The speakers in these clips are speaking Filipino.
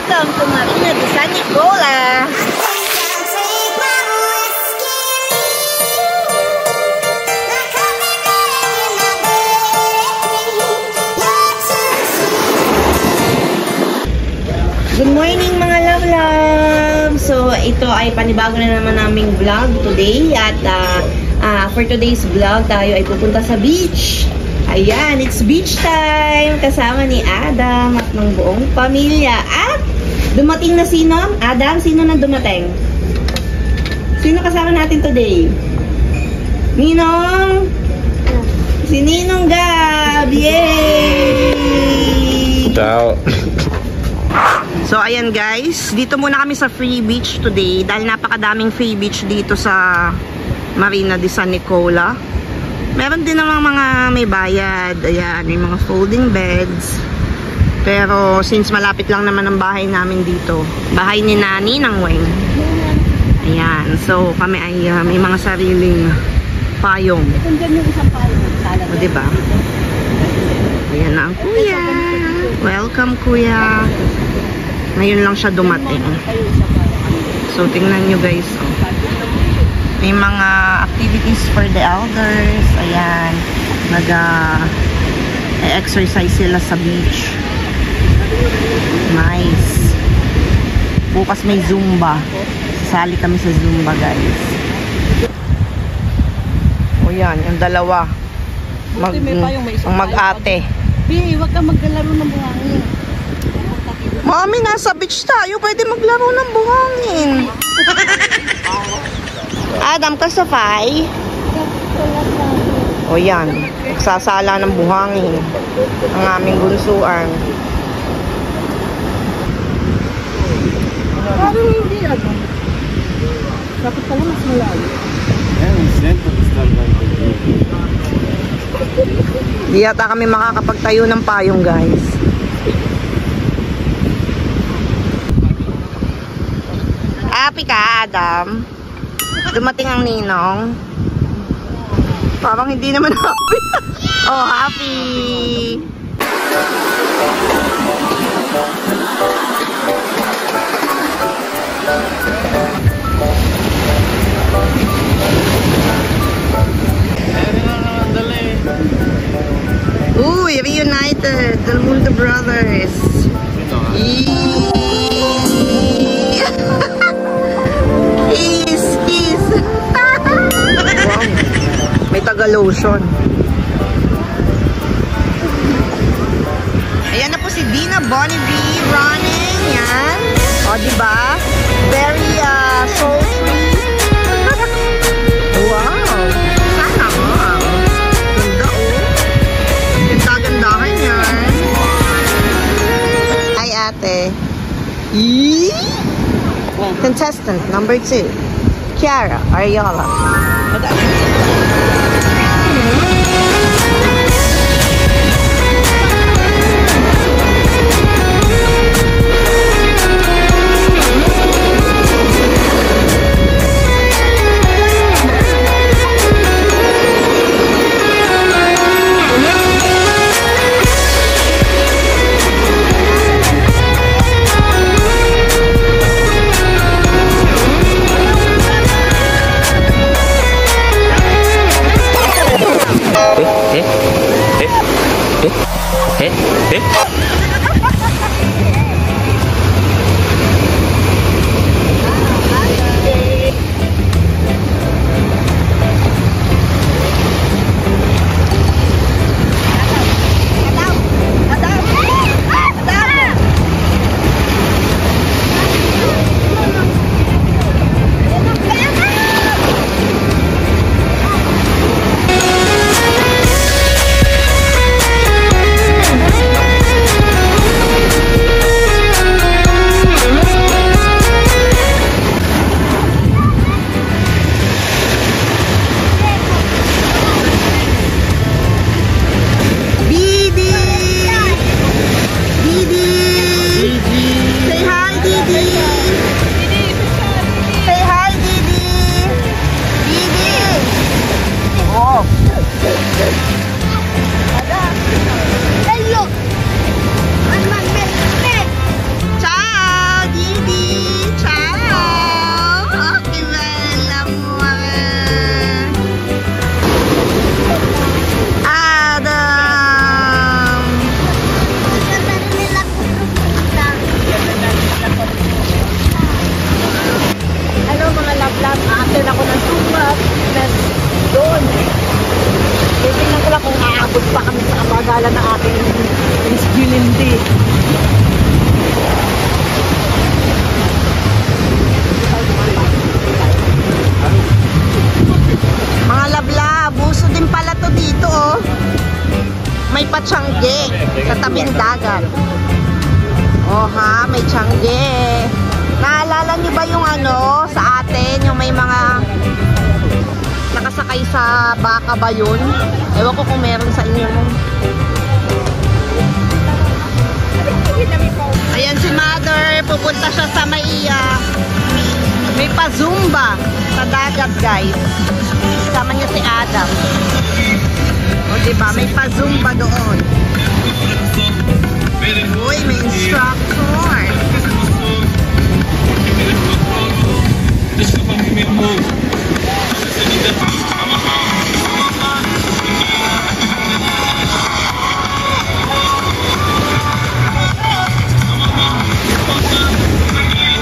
Welcome to Marina de San Nicolas. Good morning mga love-love! So, ito ay panibago na naman naming vlog today. At for today's vlog, tayo ay pupunta sa beach. Ayan, it's beach time! Kasama ni Adam at ng buong pamilya. At dumating na sino? Adam, sino na dumating? Sino kasama natin today? Ninong? Si Ninong Gab! Yay! Ciao! So, ayan guys, dito muna kami sa free beach today dahil napakadaming free beach dito sa Marina de San Nicolas. Meron din namang mga may bayad. Ayan, may mga folding beds. Pero since malapit lang naman ang bahay namin dito, bahay ni Nani ng Weng. Ayan, so kami ay may mga sariling payong. O, diba? Ayan na ang kuya. Welcome kuya. Ngayon lang siya dumating. So, tingnan nyo guys. Oh. May mga activities for the elders. Ayan. Nag-exercise sila sa beach. Nice. Bukas may Zumba. Sasali kami sa Zumba guys. O yan, yung dalawa. Mag-ate. Bi, huwag ka maglalaro ng buhangin. Mami, nasa beach tayo. Pwede maglaro ng buhangin. Adam, kasafay? O yan. Nagsasala ng buhangin. Ang aming bunsuan. Parang hindi ano. Dapat pala mas malayo. Di yata kami makakapagtayo ng payong guys. Happy ka, Adam? Dumating ang ninong. Parang hindi naman happy. Oh, happy! Uy, reunited! Del Mundo Brothers! Kiss! May taga-lotion. Ayan na po si Dina Bonnevie running. Yan. O, diba? Very soul-free. Wow! Sana nga. Ganda o. Ganda-gandahan yan. Hi, ate. Contestant number 2, Kiara Ariola. may Changi. Naalala niyo ba yung ano, sa atin, yung may mga nakasakay sa baka ba yun? Ewan ko kung meron sa inyo. Ayan si Mother, pupunta siya sa may pa-zumba sa dagat, guys. Kasama niya si Adam. O diba, may pa-zumba doon. Uy, may instructor.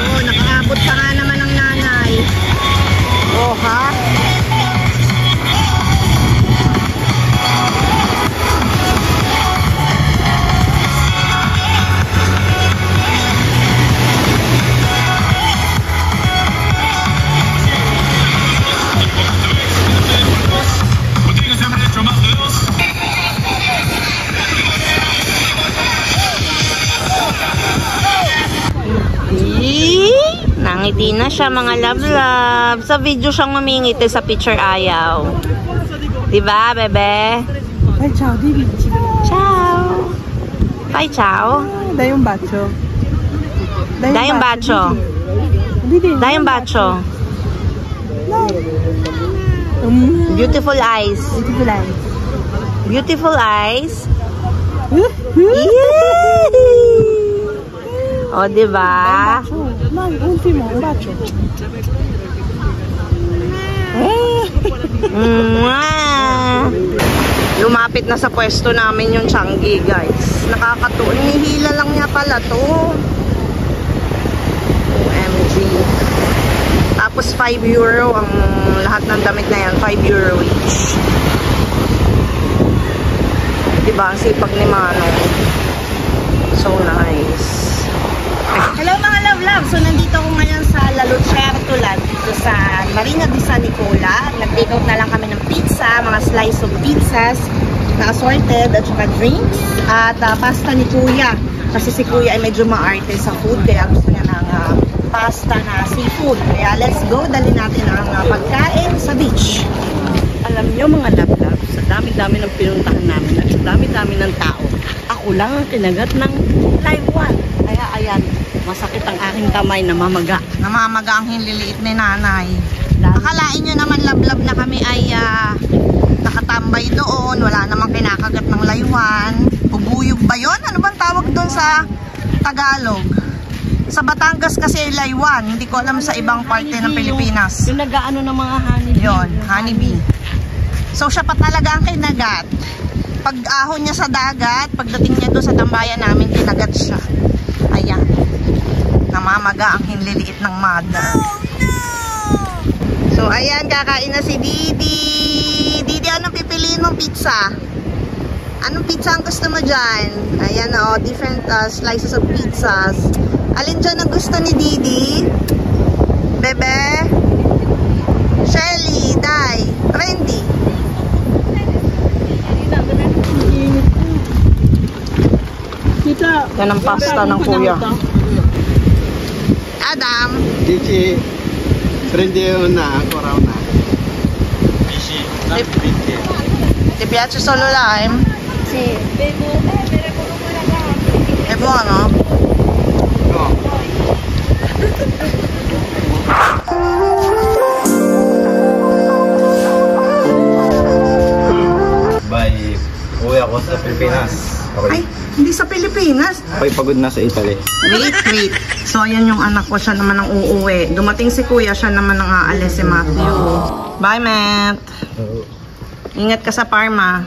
Oh, nakaabot pa nga naman ang nanay. Oh, ha? Nangiti na siya, mga love-love. Sa video siyang mamingiti, sa picture ayaw. Diba, bebe? Ay, ciao, Didi. Ciao. Bye, ciao. Dai un bacio. Dai un bacio. Didi. Dai un bacio. Beautiful eyes. Beautiful eyes. Beautiful eyes. O, diba? No, ultimo, un bacio. Lumapit na sa pwesto namin yung Changi, guys. Nakakatuon. Nihila lang niya pala to. OMG. Tapos 5 euro ang lahat ng damit na yan. 5 euro each. Diba? Ang sipag ni Manong. So nice. Hello mga love-love! So nandito ako ngayon sa La Lucertola dito sa Marina di San Nicola. Nag-take out na lang kami ng pizza, mga slice of pizzas na assorted at saka drinks at pasta ni Kuya. Kasi si Kuya ay medyo maarte sa food kaya gusto niya ng pasta na seafood. Kaya let's go, dali natin ang pagkain sa beach. Alam niyo mga love-love, sa dami-dami ng pinuntahan namin at sa dami-dami ng tao, ako lang ang kinagat ng live one. Kaya ayan, masakit ang aking kamay, namamaga. Namamaga ang hinliliit ni nanay. Akalain nyo naman love-love na kami ay nakatambay doon. Wala namang kinakagat ng laywan. Bubuyog ba yun? Ano bang tawag doon sa Tagalog? Sa Batangas kasi laywan. Hindi ko alam sa ibang parte ng Pilipinas. Yung nag-ano ng mga honeybee. Yun, honeybee. So siya pa talaga ang kinagat. Pag ahon niya sa dagat, pagdating niya doon sa tambayan namin, kinagat siya. Ayan. Namamaga ang hinliliit ng mother. So ayan, kakain na si Didi. Didi, anong pipiliin mong pizza? Anong pizza ang gusto mo dyan? Ayan o, different slices of pizzas. Alin dyan ang gusto ni Didi? Bebe? Shelly, Dai, Randy. Yan ang pasta ng kuya. Adam. Dici prendi una una. Ti piace solo lime? Sì. È buono? No. Bye. Uwi ako sa Pilipinas. Okay. Ay, hindi sa Pilipinas. Ako'y pagod na sa Italy. Wait. So, ayan yung anak ko. Siya naman ang uuwi. Dumating si kuya. Siya naman ang aalis si Matthew. Bye, Matt. Ingat ka sa Parma.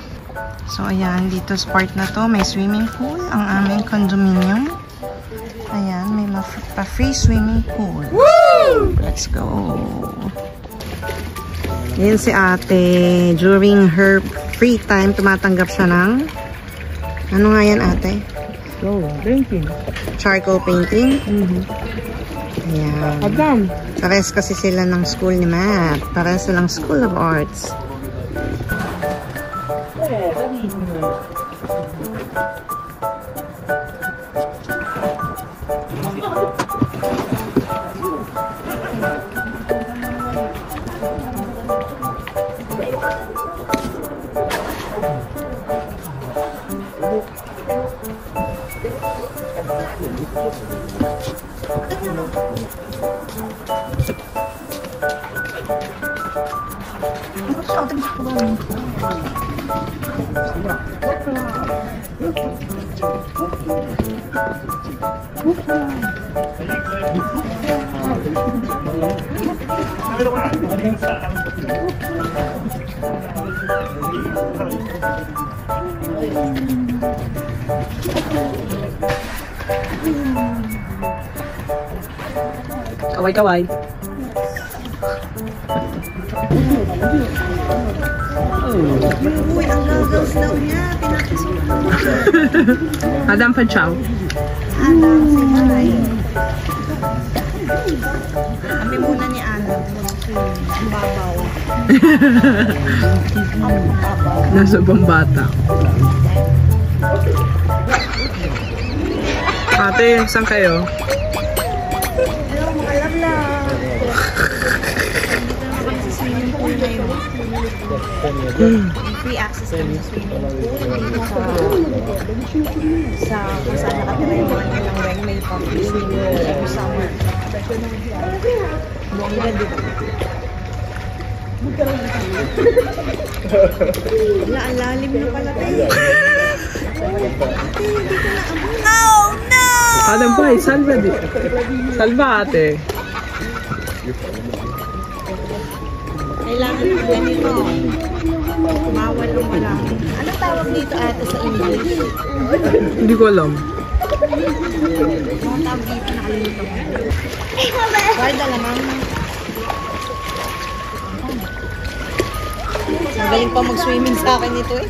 So, ayan. Dito sa part na to, may swimming pool. Ang aming condominium. Ayan, may free swimming pool. Woo! Let's go. Yan si ate. During her free time, tumatanggap siya ng ano nga yan, ate? Drinking. Charcoal painting? Ayan. Adam. Pares kasi sila ng school ni Matt. Pares silang School of Arts. Kaway-kaway. Uy, ang gagawin daw niya. Pinapasukan. Adam pa chow. Adam, si Nay. Kami muna ni Adam. Ang babaw. Ang babaw. Nasa bata. Ate, saan kayo? Hello, makalam na. Dito na kami sa swimming pool na yun. Free access kami sa swimming pool. Dito sa kung saan nakatira yung mga nilang when may public swimming pool every summer. Bongga dito. Wala, ang lalim na pala tayo. Oh no! Adam pa, salva di. Salva ate. Kailangan ng ganito. Bawal lumala. Ano tawag dito ate sa English? Hindi ko alam. Ano tawag dito? Nakalimutan ko. Guarda lamang. Magaling pa mag-swimming sa akin ito eh.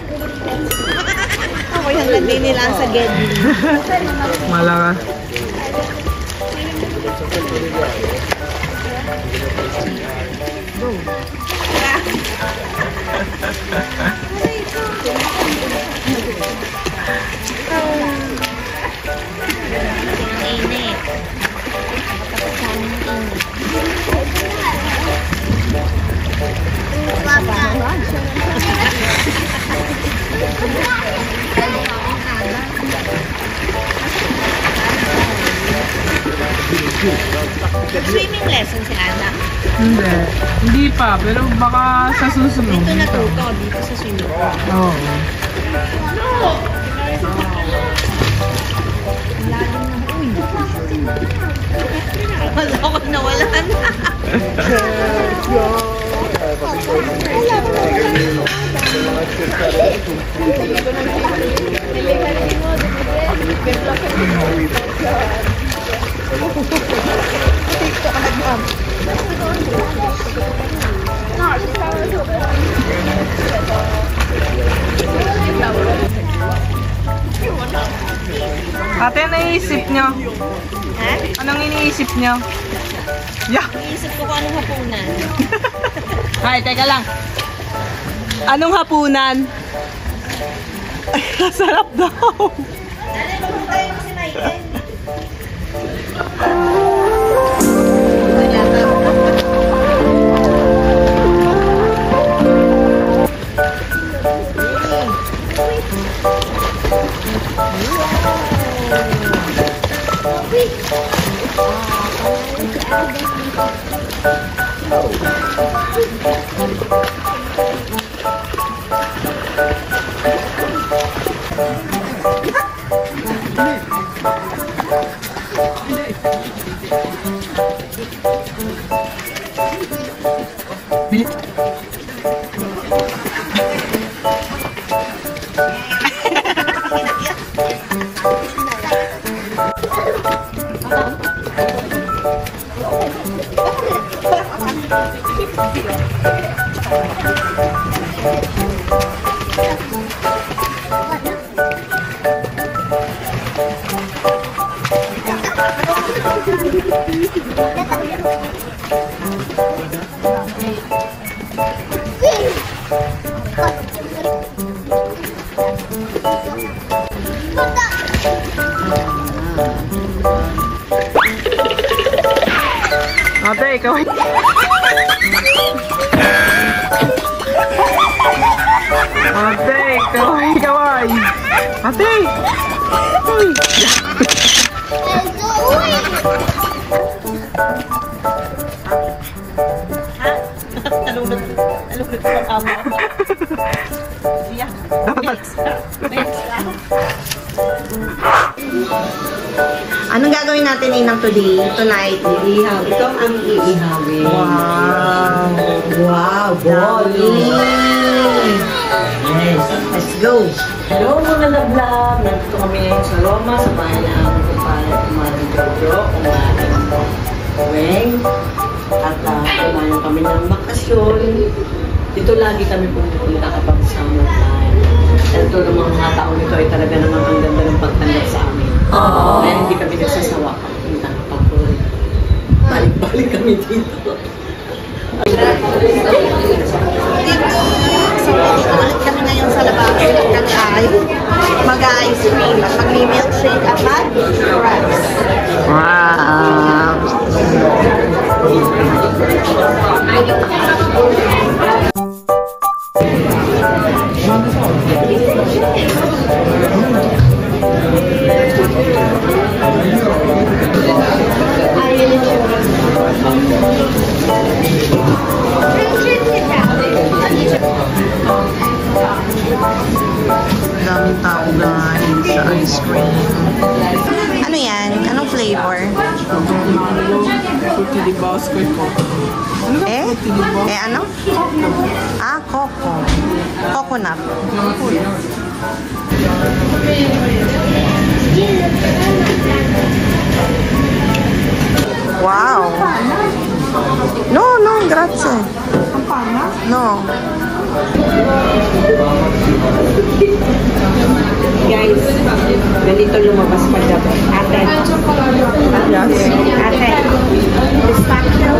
Ako yung hanggang din nila sa Gedli. Malaka. Go. Init. Tapos sa amin ng swimming lesson si Ana. Hindi. Hindi pa, pero baka sa susunod. Dito natuto, dito sa swimming pool. Oo. Lalim na, uy. Wala ko nawala na. Ate, naisip nyo? Ha? Anong iniisip nyo? Yeah. Iisip ko kung anong hapunan. Ay, teka lang. Anong hapunan? Ay, sarap daw. Dali, pumunta tayo kasi Maiten. Ate, ikaw ay... Ate, ikaw ay... Ate! Uy! Ha? Nalunod ko ang amo. Yeah. Anong gagawin natin, Inang, today? Tonight? Iihaw. Ito ang aming iihawin. Wow! Wow, bowling! Yes. Let's go! Hello mga na-vlog! Nandito kami ngayon sa Roma, sa bahay na ang kumaring Jojo, kumaring Weng, at kumaring kami ng bakasyon. Dito lagi kami pumunta kapag summer time. At ito ng mga taong ito ay talaga namang ang ganda ng pagtanggap sa amin. Kaya hindi kami nagsasawa kapag balik-balik kami dito. So, ulit kami ngayon sa labas. Kami ay mag-ice cream at mag-milkshake at mag-fries. Wow! Daming tao guys sa ice cream. Ano yan? Anong flavor? Eh? Eh ano? Ah, coco. Coconut. Wow. No, grazie. No. Guys, ganito lumabas pag gabi. Ate. Yes. Ate. Pistachio.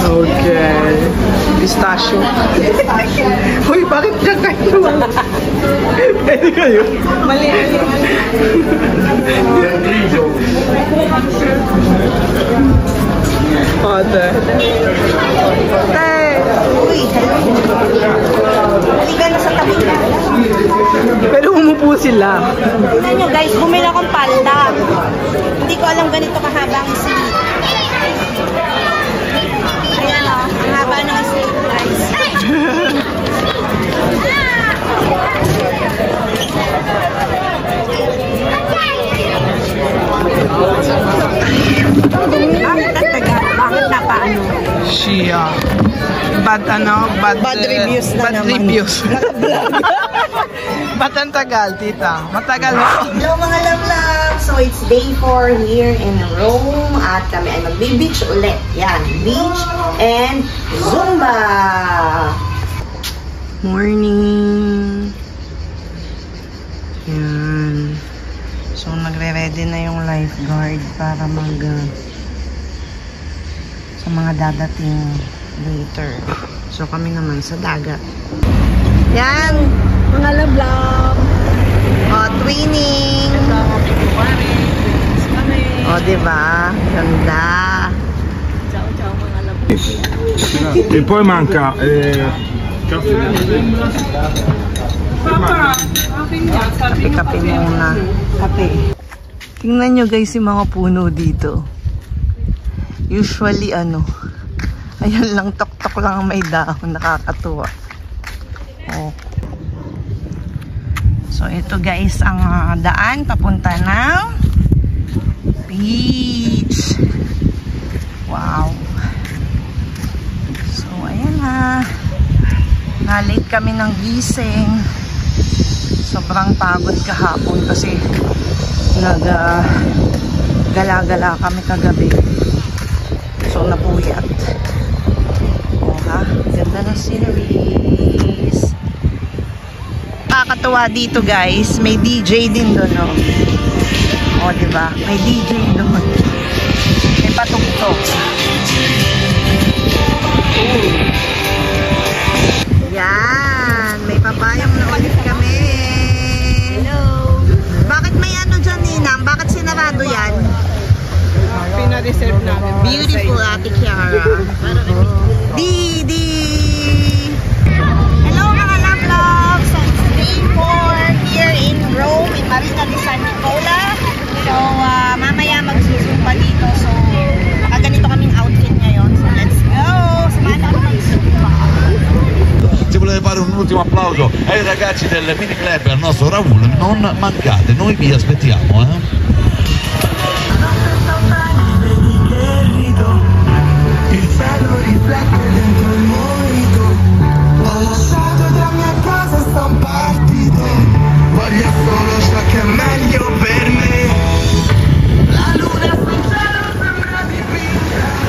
Okay. Pistachio. Uy, bakit ka kayo? Pwede kayo? Mali. Ate. Ate. Uy, halika na sa tabi na. Pero umupo sila. Tignan nyo guys, bumili akong palda. Hindi ko alam ganito kahaba ang sleeve. Ayan o, ang haba ng sleeve guys. Bakit napaano? Siya. Bad reviews na bad naman. reviews. Ba't ang tagal, tita? Matagal ho. Hello mga love-love! So it's day 4 here in Rome at kami ay magbe-beach ulit. Yan, beach and Zumba! Morning! Yan. So nagre-ready na yung lifeguard para sa mga dadating later. So kami naman sa dagat. Yan! Mga love-love. Twinning! Diba? Ganda! Ciao, mga love-love. E poi manca caffè. Kape muna. Kape. Tingnan nyo guys yung mga puno dito. Usually ayan lang, tok-tok lang ang may dahon. Nakakatuwa. Oh. So ito guys ang daan papunta ng beach. Wow. So ayan na-late kami ng gising. Sobrang pagod kahapon kasi gala-gala kami kagabi. So napuyat. Ganda ng sceneries. Nakakatuwa dito guys, may DJ din doon, no? Diba? May DJ doon. May patugtog. Yan, may papayang na ulit kami. Hello. Bakit may dyan, Ninang? Bakit sinarado yan? Pina-reserve namin. Beautiful, Ate Kiara. Didi! Hello mga love-love! So, it's day 4 here in Rome, in Marina di San Nicola. So, mamaya magsusumpa ultimo applauso ai ragazzi del mini club, al nostro Raul. Non mancate, noi vi aspettiamo. Il cielo riflette dentro il monito. Ho lasciato da mia casa, sto partito. Voglio solo ciò che è meglio per me. La luna sul cielo sembra dipinta.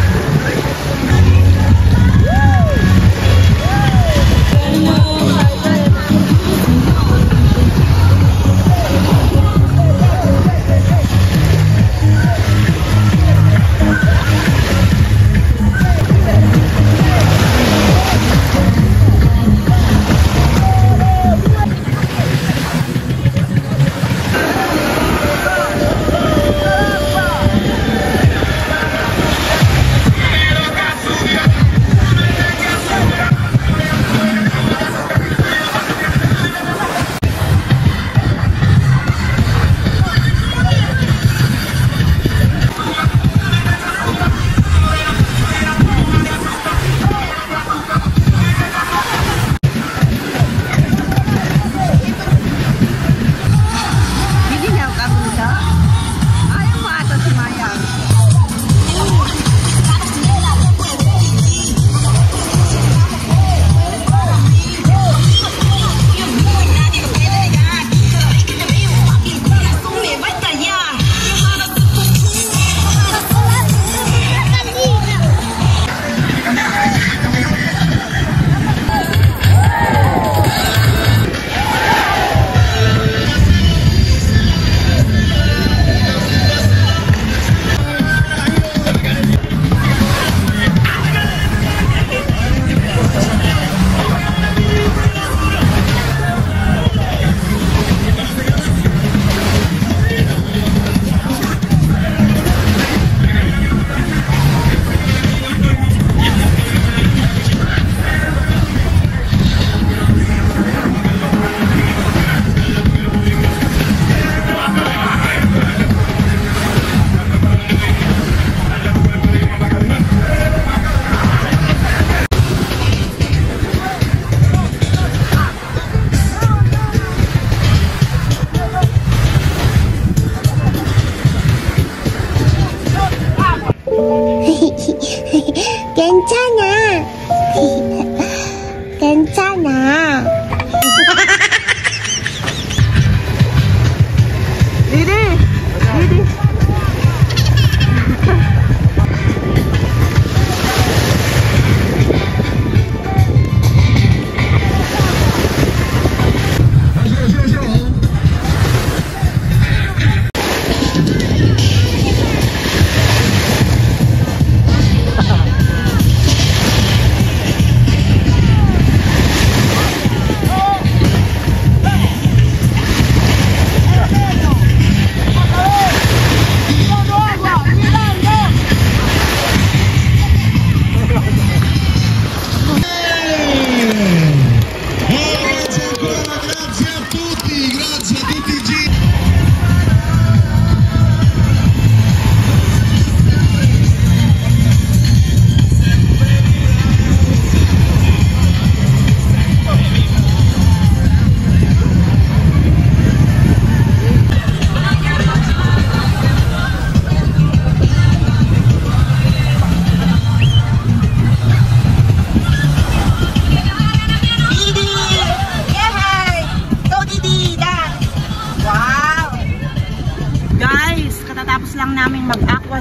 괜찮아. 괜찮아.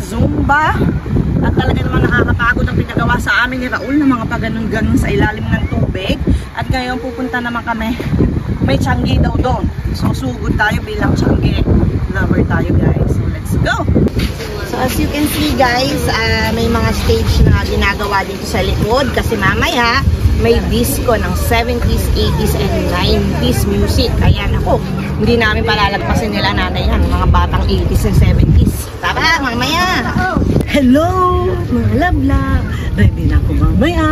Zumba at talaga naman nakakapagod ang pinagawa sa amin ni Raul ng mga paganon-ganon sa ilalim ng tubig. At ngayon pupunta naman kami, may Changi daw doon, so sugod tayo bilang Changi lover tayo guys, so let's go. So as you can see guys, may mga stage na ginagawa dito sa likod kasi mamaya may disco ng 70s, 80s and 90s music. Ayan ako, hindi namin palalagpasin nila nanay yan, mga batang 80s and 70s. Tara, mamaya! Hello, mga love-love! Ready na ako mamaya!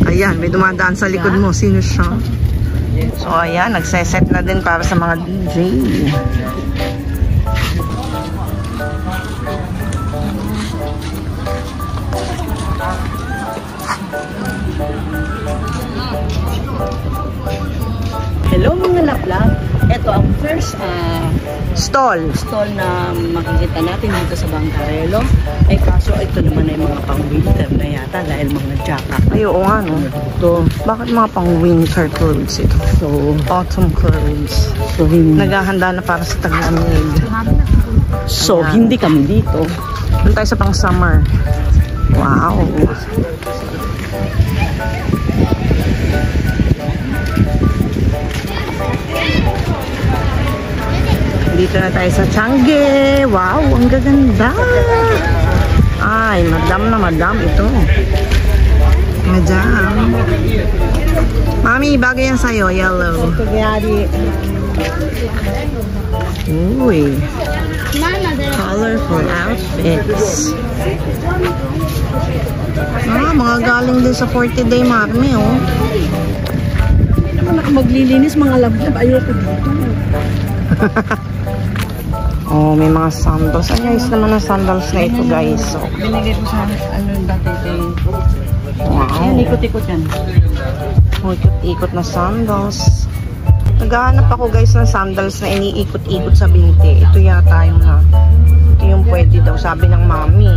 Ayan, may dumadaan sa likod mo. Sino siya? So ayan, nagseset na din para sa mga DJ. stall. stall na makikita natin dito sa Bangkarelo. Eh kaso ito naman ay mga pang-winter na yata dahil mga jacket. Ay, oo nga, no? Ito. Bakit mga pang winter clothes ito? So, Autumn clothes. Naghahanda na para sa tag-lamig. Ayan. hindi kami dito. Doon tayo sa pang summer. Wow. Dito na tayo sa Changi. Wow, ang gaganda. Ay, madam na madam ito. Madam. Mami, bagay yan sa'yo. Yellow. Uy. Colorful outfits. Mga galing din sa 40 Day Marmi, oh. Naman ako maglilinis mga lablab. Ayoko dito. Oh, may mga sandals. Ang guys naman ang sandals na ito, guys. So, Binigay ko sa dati ito. wow. Ayan, ikot-ikot yan. Ikot-ikot na sandals. Naghahanap ako, guys, ng sandals na iniikot-ikot sa binti. Ito yata yung ito yung pwede daw, sabi ng mami.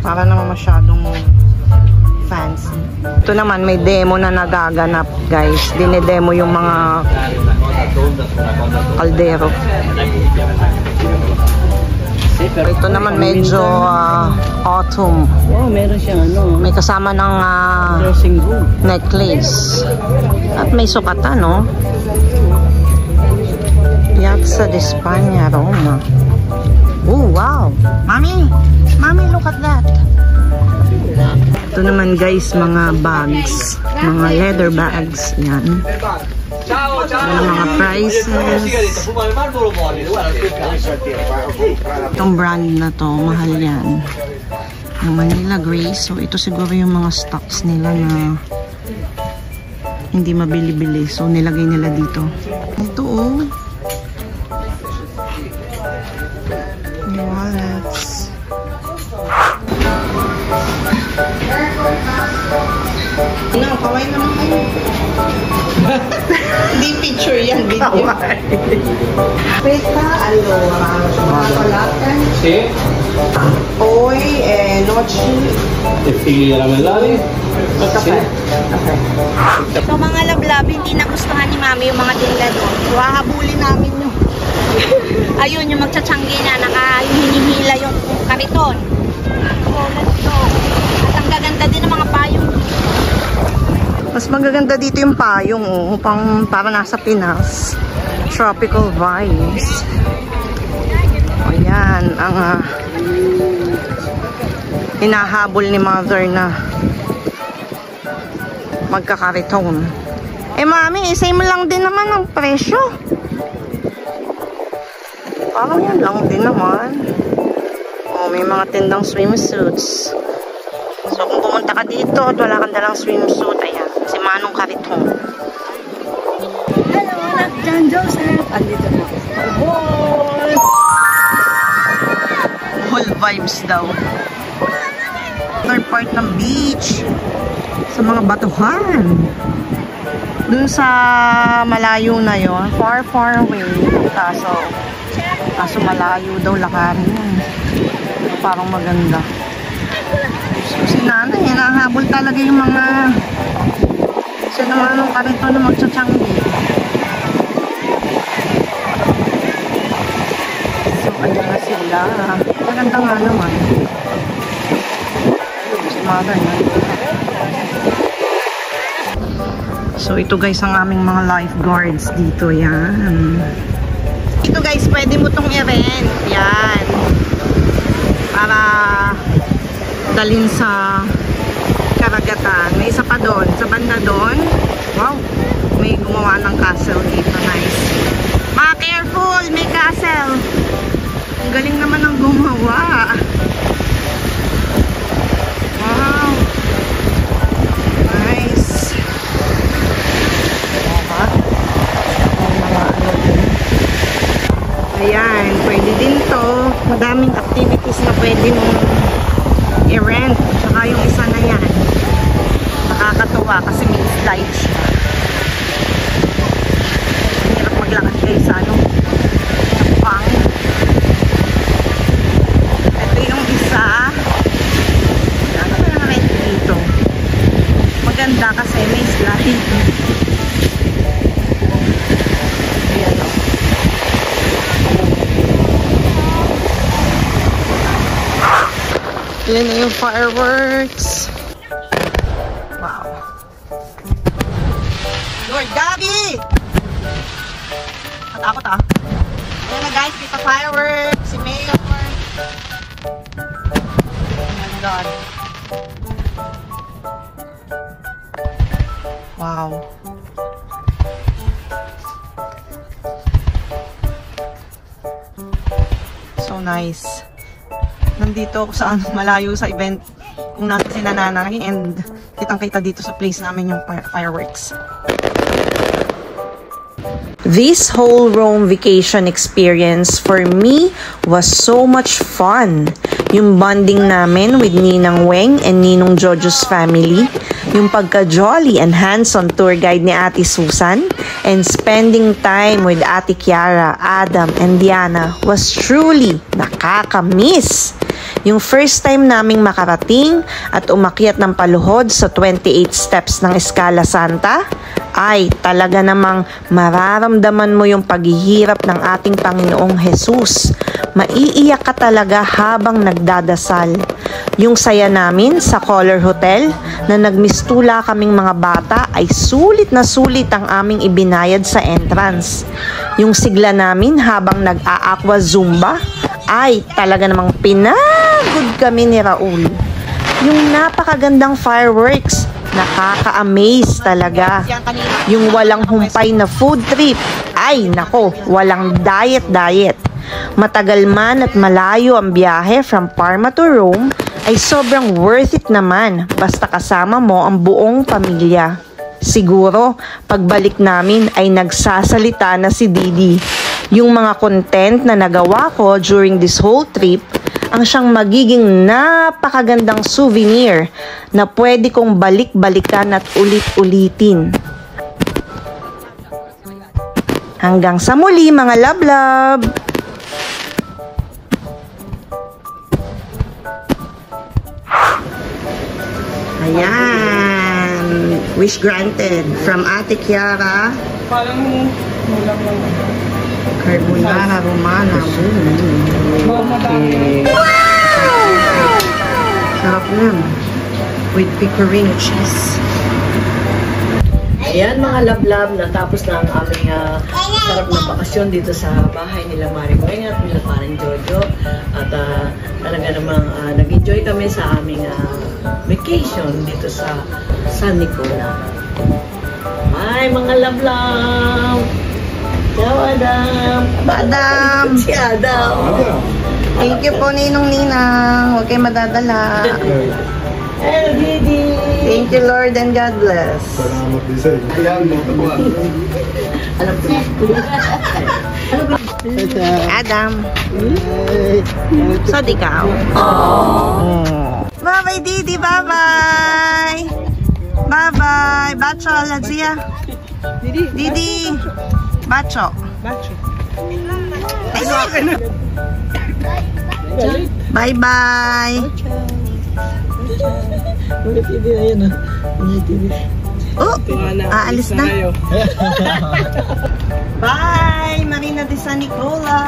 Para naman masyadong fancy. Ito naman, may demo na nagaganap, guys. Dinedemo yung mga kaldero. Ito naman medyo autumn. Wow, meron siyang May kasama ng dressing room. necklace. At may sukatan, no? Piazza di Spagna, Roma. Oh, wow! Mami! Mami, look at that! Ito naman, guys, mga bags. Mga leather bags. Yan. Yan mga prices. Itong brand na to, mahal yan. Yung Manila Grace. So, ito siguro yung mga stocks nila na hindi mabili-bili. So, nilagay nila dito. Ito, oh. Wallets. No, kaway naman kayo. Hindi picture yan, video. Peta, allora, chocolate. Sì. Poi, noci. E figli caramellari? Kape. So, mga lablab, hindi nagustuhan ni Mami yung mga tinda doon. So, hahabulin namin yung ayun, yung magtsatsyangge na hinihila yung kariton. So, let's go. At ang gaganda din ng mga payong. Mas magaganda dito yung payong, oh, para nasa Pinas. Tropical vibes. Ayan, ang hinahabol ni Mother na magkakariton. Eh, Mami, isay mo lang din naman ang presyo. Parang yan lang din naman. Oh, may mga tindang swimsuits. So, kung pumunta ka dito at wala kang dalang swimsuit, ayan, si Manong Kariton. Hello, anak John Joseph. Andito na. Boy! Whole vibes daw. Third part ng beach. Sa mga batuhan. Dun sa malayo na yon, far away. Kaso malayo daw lakarin yun. Parang maganda. So si nanay, hinahabol talaga yung mga siya naman nung karito na magtsatsyanggi. So ayan na sila. Maganda nga naman. Si Mother na. So ito guys ang aming mga lifeguards dito. Yan. Ito guys, pwede mo itong i-rent. Yan. Para dalhin sa karagatan. May isa pa doon. Sa banda doon. Wow. May gumawa ng castle dito. Nice. Mga careful! May castle. Ang galing naman ng gumawa. Wow. Nice. Ayan, pwede din to. Madaming activities na pwede mong i-rent. Tsaka yung isa na yan. Nakakatuwa kasi may slide siya. Hirap maglakad kayo sa ano. Sa pang. Yan na yung fireworks. Wow. Lord Gabby! Matakot ah. Ayan na guys, kita fireworks. Si Mayor. Oh my God. Wow. So nice. Nandito ako sa malayo sa event kung nasa si Nanay, and kitang-kita dito sa place namin yung fireworks. This whole Rome vacation experience for me was so much fun. Yung bonding namin with Ninang Weng and Ninong Jojo's family, yung pagka-jolly and hands-on tour guide ni Ate Susan, and spending time with Ate Kiara, Adam, and Diana was truly nakakamiss. Yung first time naming makarating at umakyat ng paluhod sa 28 steps ng Escala Santa, ay talaga namang mararamdaman mo yung paghihirap ng ating Panginoong Jesus. Maiiyak ka talaga habang nagdadasal. Yung saya namin sa Color Hotel na nagmistula kaming mga bata ay sulit na sulit ang aming ibinayad sa entrance. Yung sigla namin habang nag-a-aqua zumba ay talaga namang pinagod kami ni Raul. Yung napakagandang fireworks, nakaka-amaze talaga. Yung walang humpay na food trip, ay nako, walang diet. Matagal man at malayo ang biyahe from Parma to Rome, ay sobrang worth it naman basta kasama mo ang buong pamilya. Siguro, pagbalik namin ay nagsasalita na si Didi. Yung mga content na nagawa ko during this whole trip, ang siyang magiging napakagandang souvenir na pwede kong balik-balikan at ulit-ulitin. Hanggang sa muli mga love-love! Ayan! Wish granted from Ate Kiara. Parang mulang lang. Carbonara Romana. Madami. Wow! Sarap yan. With pecorino cheese. Ayan mga love-love, natapos na ang aming sarap na bakasyon dito sa bahay nila Maring Weng at nila Parang Jojo. At talaga namang nag-enjoy kami sa aming vacation dito sa San Nicola. Bye mga love-love! Ciao Adam! Adam! Si Adam! Thank you po Ninong Ninang. Huwag kayo madadala. Hello Didi! Thank you Lord and God bless. Alam ko Adam. So di ka. Oh. Bye-bye Didi. Bye-bye. Bye-bye. Bacho, Lazia. Didi. Bacho. Bye-bye. Oh, aalis na. Bye, Marina de San Nicola.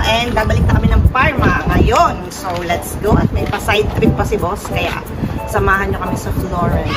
And babalik na kami ng Parma ngayon. So, let's go. At may pa-side trip pa si boss. Kaya, samahan nyo kami sa Florence.